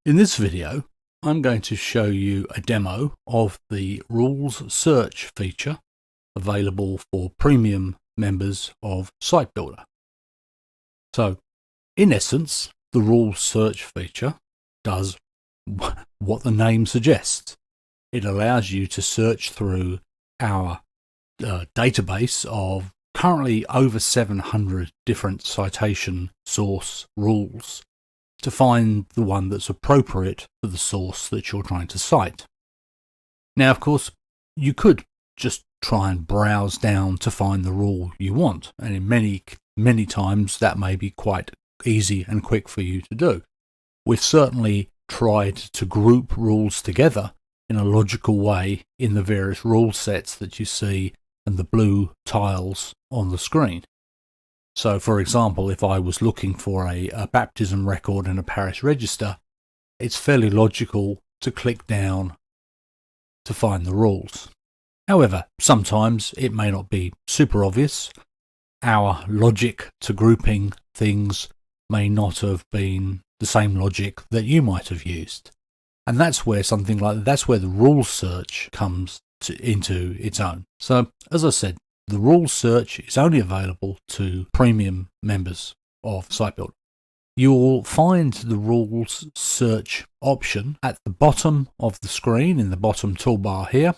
In this video, I'm going to show you a demo of the rules search feature available for premium members of Cite-Builder. So, in essence, the rules search feature does what the name suggests. It allows you to search through our database of currently over 700 different citation source rules to find the one that's appropriate for the source that you're trying to cite. Now, of course, you could just try and browse down to find the rule you want, and in many times that may be quite easy and quick for you to do. We've certainly tried to group rules together in a logical way in the various rule sets that you see and the blue tiles on the screen. So, for example, if I was looking for a baptism record in a parish register, it's fairly logical to click down to find the rules. However, sometimes it may not be super obvious. Our logic to grouping things may not have been the same logic that you might have used. And that's where that's where the rule search comes into its own. So, as I said, the rules search is only available to premium members of Cite-Builder. You'll find the rules search option at the bottom of the screen in the bottom toolbar here,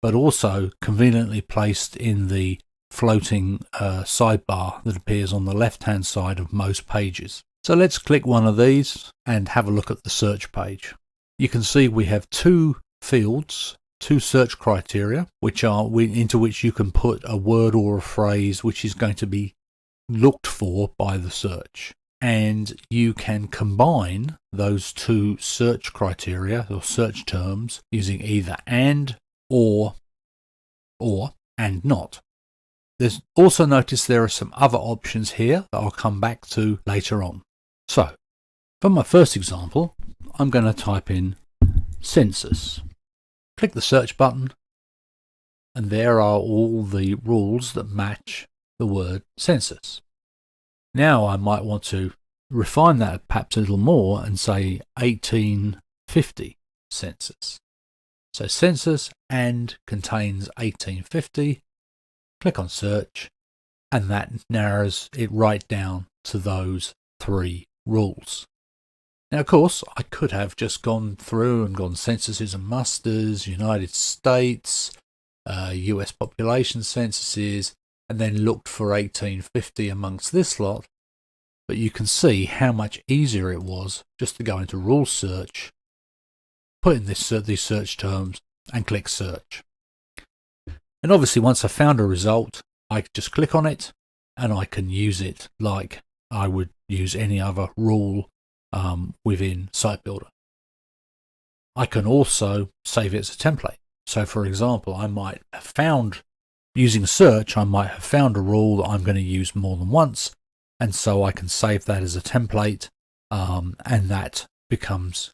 but also conveniently placed in the floating sidebar that appears on the left-hand side of most pages. So let's click one of these and have a look at the search page. You can see we have two fields, two search criteria, into which you can put a word or a phrase which is going to be looked for by the search. And you can combine those two search criteria or search terms using either and, or, and not. There's also notice there are some other options here that I'll come back to later on. So, for my first example, I'm going to type in census. Click the search button, and there are all the rules that match the word census. Now I might want to refine that perhaps a little more and say 1850 census. So census and contains 1850. Click on search, and that narrows it right down to those three rules. Now, of course, I could have just gone through and gone censuses and musters, United States, US population censuses, and then looked for 1850 amongst this lot. But you can see how much easier it was just to go into rule search, put in these search terms, and click search. And obviously, once I found a result, I could just click on it, and I can use it like I would use any other rule within Cite-Builder. I can also save it as a template. So, for example, I might have found, using search, I might have found a rule that I'm going to use more than once, and so I can save that as a template, and that becomes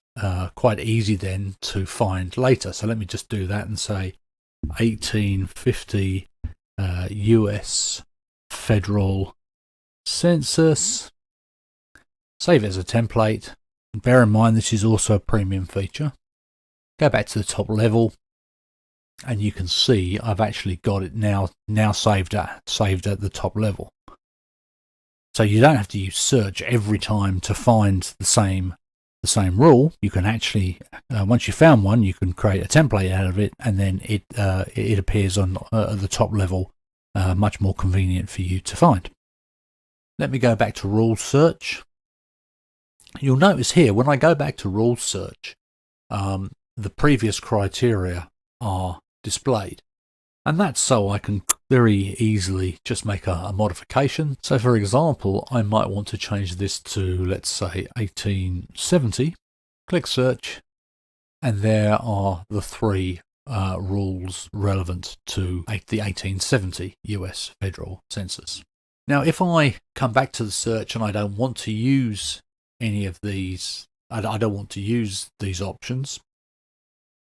quite easy then to find later. So let me just do that and say 1850 US federal census. Save it as a template. Bear in mind this is also a premium feature. Go back to the top level, and you can see I've actually got it now saved at the top level. So you don't have to use search every time to find the same rule. You can actually, once you found one, you can create a template out of it, and then it appears on at the top level, much more convenient for you to find. Let me go back to rule search. You'll notice here, when I go back to rule search, the previous criteria are displayed. And that's so I can very easily just make a modification. So, for example, I might want to change this to, let's say, 1870. Click search, and there are the three rules relevant to the 1870 US federal census. Now, if I come back to the search and I don't want to use any of these, I don't want to use these options,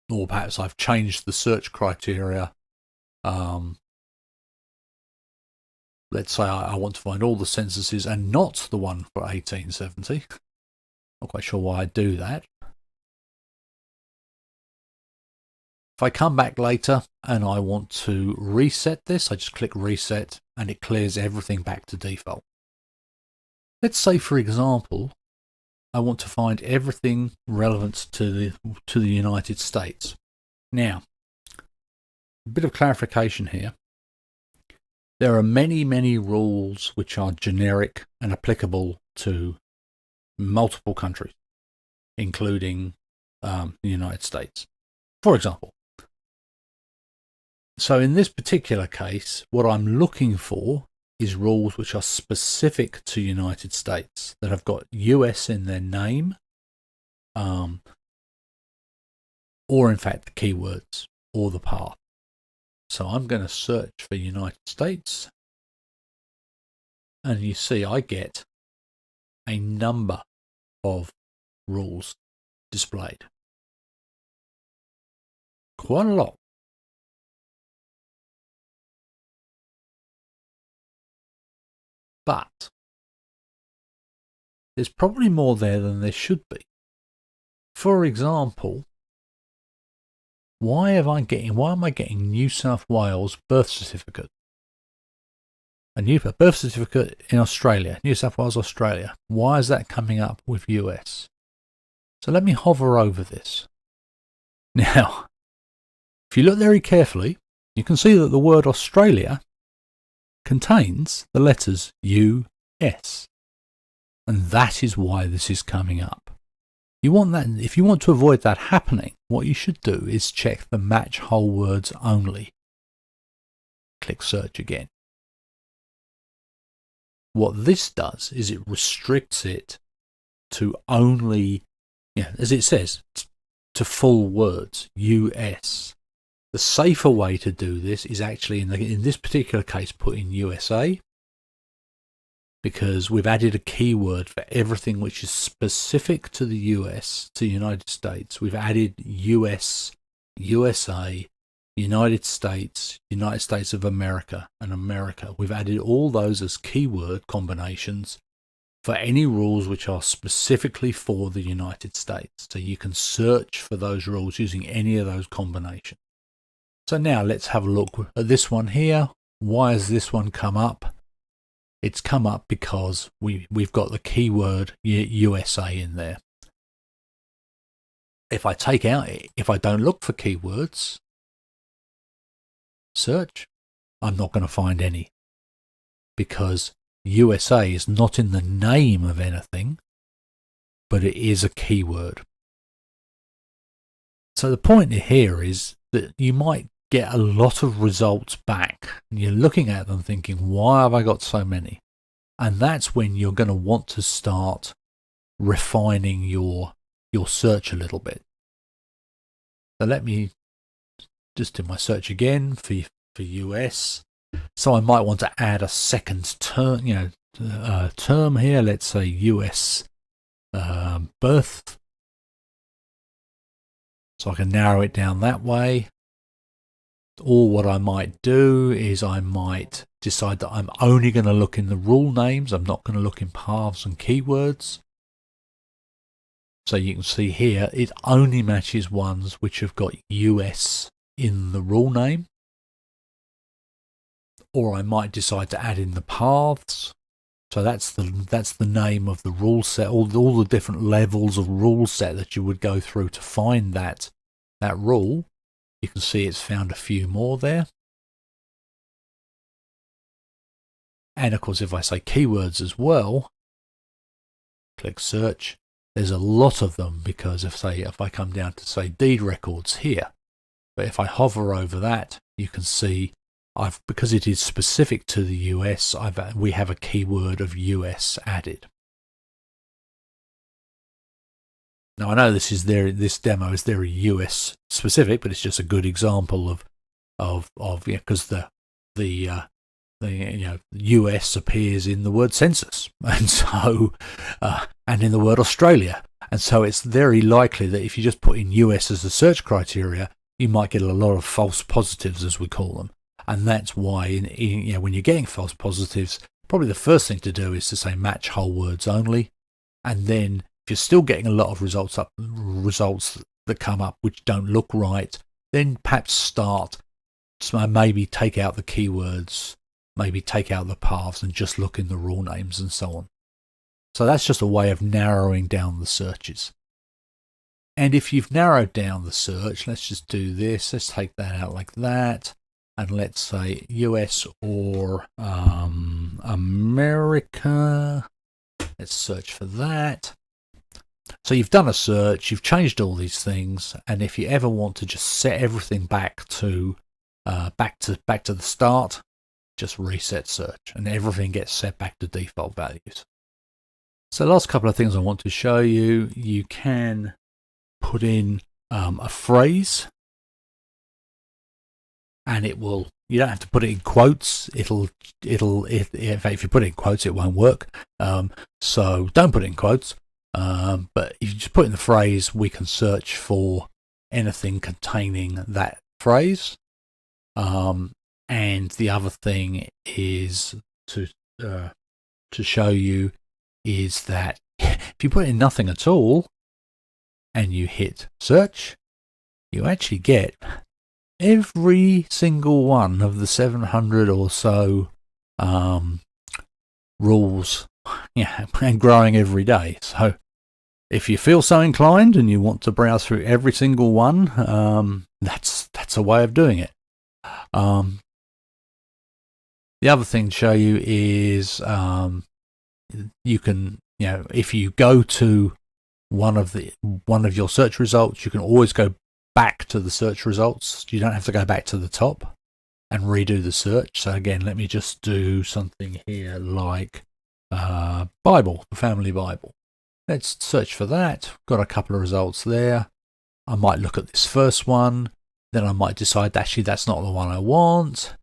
or perhaps I've changed the search criteria. Let's say I want to find all the censuses and not the one for 1870. Not quite sure why I do that. If I come back later and I want to reset this, I just click reset and it clears everything back to default. Let's say, for example, I want to find everything relevant to the United States. Now, a bit of clarification here. There are many, many rules which are generic and applicable to multiple countries, including the United States, for example. So in this particular case, what I'm looking for is rules which are specific to United States, that have got US in their name, or in fact the keywords or the path. So I'm going to search for United States, and you see I get a number of rules displayed. Quite a lot. But there's probably more there than there should be. For example, why am I getting New South Wales birth certificate? A new birth certificate in Australia, New South Wales, Australia. Why is that coming up with US? So let me hover over this. Now, if you look very carefully, you can see that the word Australia contains the letters US. And that is why this is coming up. You want that, if you want to avoid that happening, what you should do is check the match whole words only. Click search again. What this does is it restricts it to only, as it says, to full words, US. The safer way to do this is actually, in this particular case, put in USA, because we've added a keyword for everything which is specific to the US, to the United States. We've added US, USA, United States of America, and America. We've added all those as keyword combinations for any rules which are specifically for the United States. So you can search for those rules using any of those combinations. So now let's have a look at this one here. Why has this one come up? It's come up because we've got the keyword USA in there. If I don't look for keywords, search, I'm not going to find any, because USA is not in the name of anything, but it is a keyword. So the point here is that you might get a lot of results back and you're looking at them thinking, why have I got so many? And that's when you're going to want to start refining your search a little bit. So let me just do my search again for US. So I might want to add a second term, term here. Let's say US birth. So I can narrow it down that way. Or what I might do is I might decide that I'm only going to look in the rule names. I'm not going to look in paths and keywords. So you can see here, it only matches ones which have got US in the rule name. Or I might decide to add in the paths. So that's the name of the rule set, all the different levels of rule set that you would go through to find that rule. You can see it's found a few more there. And of course, if I say keywords as well, click search, there's a lot of them, because if I come down to say deed records here, but if I hover over that, you can see because it is specific to the US, we have a keyword of US added. Now I know this demo is very US specific, but it's just a good example because the US appears in the word census, and so and in the word Australia, and so it's very likely that if you just put in US as a search criteria, you might get a lot of false positives, as we call them. And that's why when you're getting false positives, probably the first thing to do is to say match whole words only, and then if you're still getting a lot of results that come up which don't look right, then perhaps start, so maybe take out the keywords, maybe take out the paths and just look in the rule names and so on. So that's just a way of narrowing down the searches. And if you've narrowed down the search, let's just do this. Let's take that out like that. And let's say US or America. Let's search for that. So you've done a search, you've changed all these things. And if you ever want to just set everything back to the start, just reset search and everything gets set back to default values. So the last couple of things I want to show you, you can put in a phrase, and it will, you don't have to put it in quotes. In fact, if you put it in quotes, it won't work. So don't put it in quotes. But if you just put in the phrase, we can search for anything containing that phrase. And the other thing is to show you is that if you put in nothing at all and you hit search, you actually get every single one of the 700 or so rules, and growing every day. So if you feel so inclined and you want to browse through every single one, that's a way of doing it. The other thing to show you is you can, if you go to one of your search results, you can always go back to the search results. You don't have to go back to the top and redo the search. So again, let me just do something here like Bible, the family Bible. Let's search for that. Got a couple of results there. I might look at this first one, then I might decide actually that's not the one I want.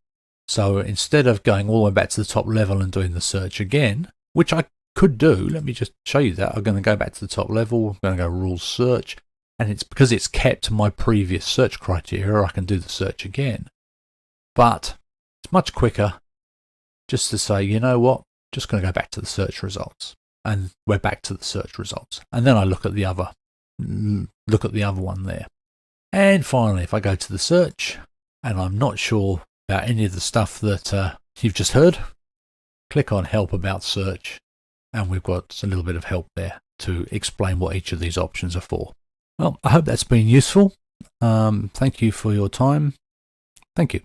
So instead of going all the way back to the top level and doing the search again, which I could do, let me just show you that. I'm going to go back to the top level. I'm going to go rules search, and it's because it's kept my previous search criteria, I can do the search again. But it's much quicker just to say, you know what, just going to go back to the search results, and we're back to the search results. And then I look at the other one there. And finally, if I go to the search and I'm not sure about any of the stuff that you've just heard, click on help about search, and we've got a little bit of help there to explain what each of these options are for. Well, I hope that's been useful. Thank you for your time. Thank you.